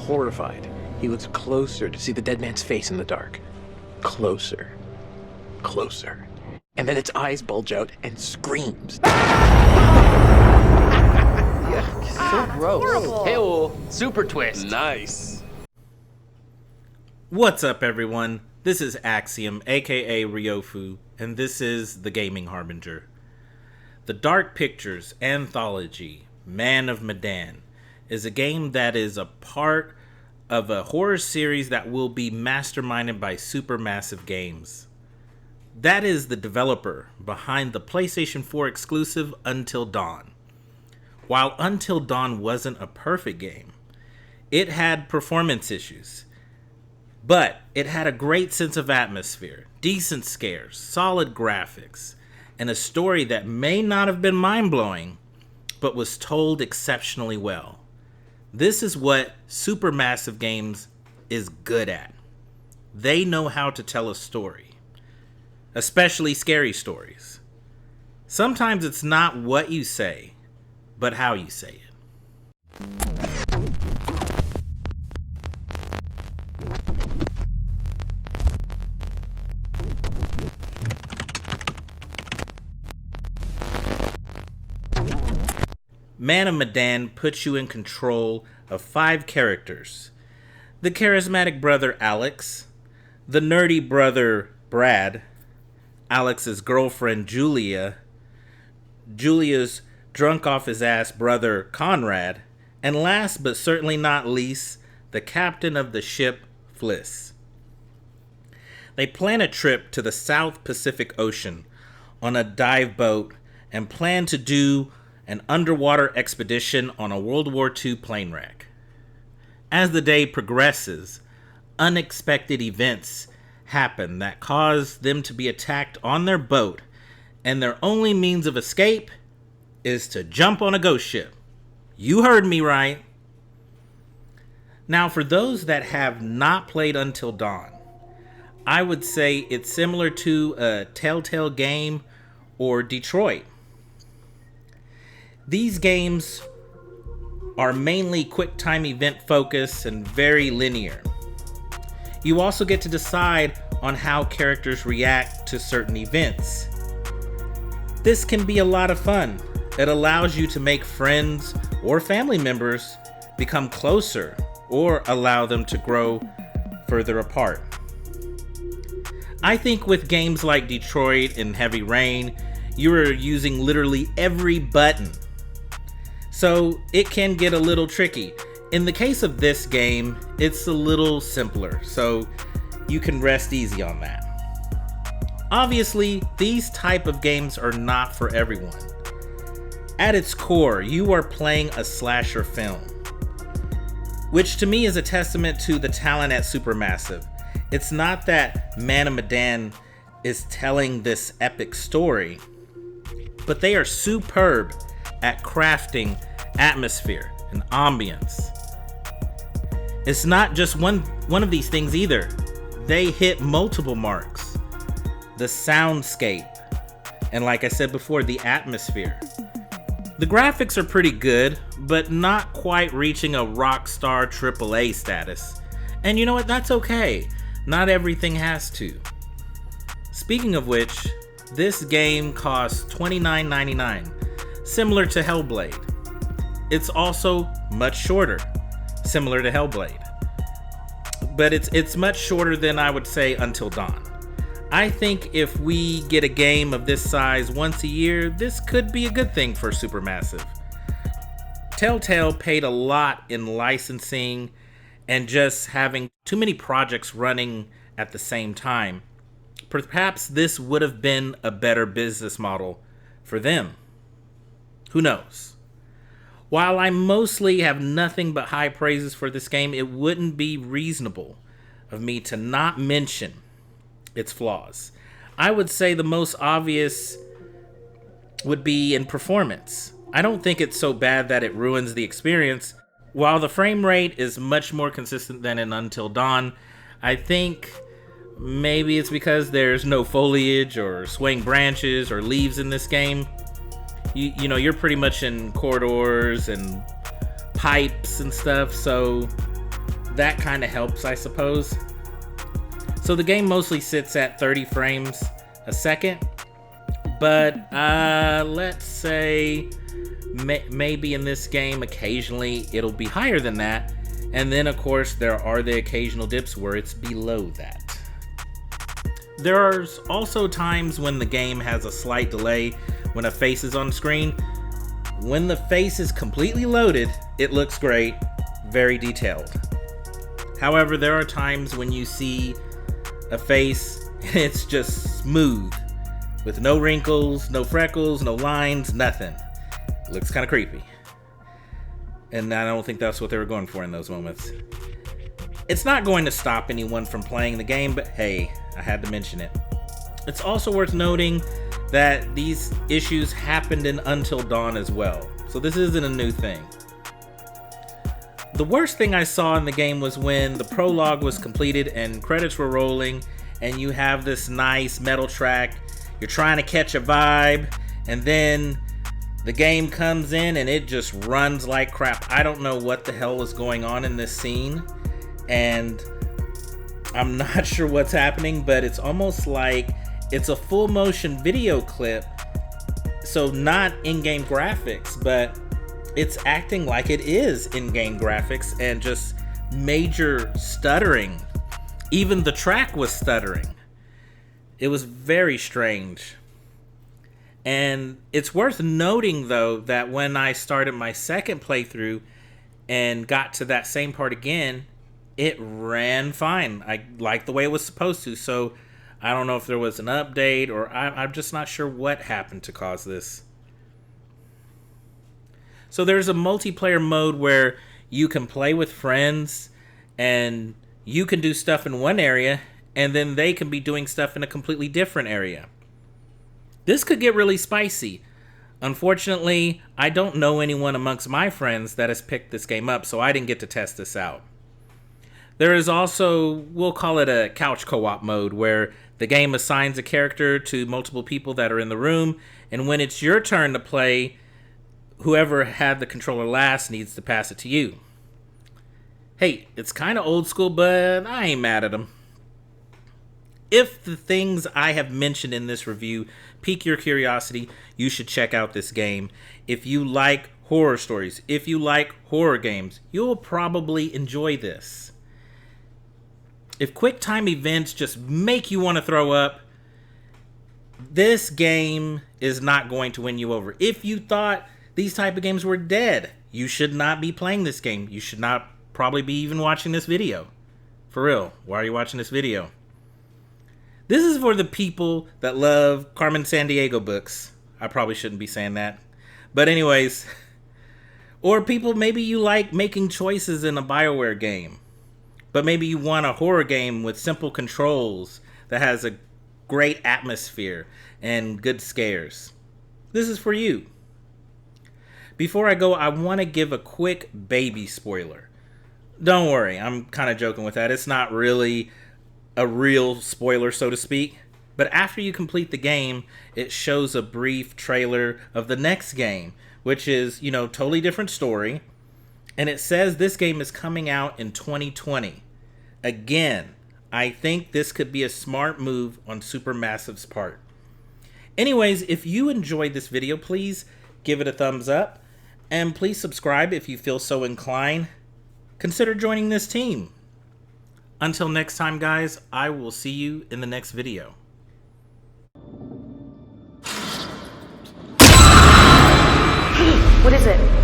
horrified. He looks closer to see the dead man's face in the dark. Closer. Closer. And then its eyes bulge out and screams. So gross. Horrible. Hey-oh, super twist. Nice. What's up, everyone? This is Axiom, aka Ryofu, and this is The Gaming Harbinger. The Dark Pictures Anthology, Man of Medan, is a game that is a part of a horror series that will be masterminded by Supermassive Games. That is the developer behind the PlayStation 4 exclusive Until Dawn. While Until Dawn wasn't a perfect game, it had performance issues, but it had a great sense of atmosphere, decent scares, solid graphics, and a story that may not have been mind-blowing, but was told exceptionally well. This is what Supermassive Games is good at. They know how to tell a story, especially scary stories. Sometimes it's not what you say, but how you say it. Man of Medan puts you in control of 5 characters. The charismatic brother Alex, the nerdy brother Brad, Alex's girlfriend Julia, Julia's drunk off his ass brother Conrad, and last but certainly not least, the captain of the ship Fliss. They plan a trip to the South Pacific Ocean on a dive boat and plan to do an underwater expedition on a World War II plane wreck. As the day progresses, unexpected events happen that cause them to be attacked on their boat, and their only means of escape is to jump on a ghost ship. You heard me right. Now, for those that have not played Until Dawn, I would say it's similar to a Telltale game or Detroit. These games are mainly quick time event focused and very linear. You also get to decide on how characters react to certain events. This can be a lot of fun. It allows you to make friends or family members become closer or allow them to grow further apart. I think with games like Detroit and Heavy Rain, you are using literally every button, so it can get a little tricky. In the case of this game, it's a little simpler, so you can rest easy on that. Obviously, these type of games are not for everyone. At its core, you are playing a slasher film, which to me is a testament to the talent at Supermassive. It's not that Man of Medan is telling this epic story, but they are superb at crafting atmosphere and ambience. It's not just one of these things either. They hit multiple marks. The soundscape, and like I said before, the atmosphere. The graphics are pretty good, but not quite reaching a Rockstar AAA status. And you know what? That's okay. Not everything has to. Speaking of which, this game costs $29.99, similar to Hellblade. It's also much shorter, similar to Hellblade. But it's much shorter than I would say Until Dawn. I think if we get a game of this size once a year, this could be a good thing for Supermassive. Telltale paid a lot in licensing and just having too many projects running at the same time. Perhaps this would have been a better business model for them. Who knows? While I mostly have nothing but high praises for this game, it wouldn't be reasonable of me to not mention its flaws. I would say the most obvious would be in performance. I don't think it's so bad that it ruins the experience. While the frame rate is much more consistent than in Until Dawn, I think maybe it's because there's no foliage or swaying branches or leaves in this game. You know, you're pretty much in corridors and pipes and stuff, so that kind of helps, I suppose. So the game mostly sits at 30 frames a second, but let's say maybe in this game occasionally it'll be higher than that, and then of course there are the occasional dips where it's below that. There's also times when the game has a slight delay when a face is on screen. When the face is completely loaded, it looks great, very detailed. However, there are times when you see a face and it's just smooth, with no wrinkles, no freckles, no lines, nothing. It looks kind of creepy. And I don't think that's what they were going for in those moments. It's not going to stop anyone from playing the game, but hey, I had to mention it. It's also worth noting that these issues happened in Until Dawn as well, so this isn't a new thing. The worst thing I saw in the game was when the prologue was completed and credits were rolling, and you have this nice metal track, you're trying to catch a vibe, and then the game comes in and it just runs like crap. I don't know what the hell is going on in this scene, and I'm not sure what's happening, but it's almost like it's a full motion video clip, so not in-game graphics, but it's acting like it is in-game graphics and just major stuttering. Even the track was stuttering. It was very strange. And it's worth noting though that when I started my second playthrough and got to that same part again, it ran fine. I liked the way it was supposed to, so I don't know if there was an update or I'm just not sure what happened to cause this. So there's a multiplayer mode where you can play with friends and you can do stuff in one area and then they can be doing stuff in a completely different area. This could get really spicy. Unfortunately, I don't know anyone amongst my friends that has picked this game up, so I didn't get to test this out. There is also, we'll call it a couch co-op mode, where the game assigns a character to multiple people that are in the room, and when it's your turn to play, whoever had the controller last needs to pass it to you. Hey, it's kind of old school, but I ain't mad at them. If the things I have mentioned in this review pique your curiosity, you should check out this game. If you like horror stories, if you like horror games, you'll probably enjoy this. If quick time events just make you want to throw up, this game is not going to win you over. If you thought these type of games were dead, you should not be playing this game. You should not probably be even watching this video. For real, why are you watching this video? This is for the people that love Carmen Sandiego books. I probably shouldn't be saying that. But anyways, or people, maybe you like making choices in a BioWare game, but maybe you want a horror game with simple controls that has a great atmosphere and good scares. This is for you. Before I go, I want to give a quick baby spoiler. Don't worry, I'm kind of joking with that. It's not really a real spoiler, so to speak. But after you complete the game, it shows a brief trailer of the next game, which is, totally different story. And it says this game is coming out in 2020. Again, I think this could be a smart move on Supermassive's part. Anyways, if you enjoyed this video, please give it a thumbs up. And please subscribe if you feel so inclined. Consider joining this team. Until next time, guys, I will see you in the next video. What is it?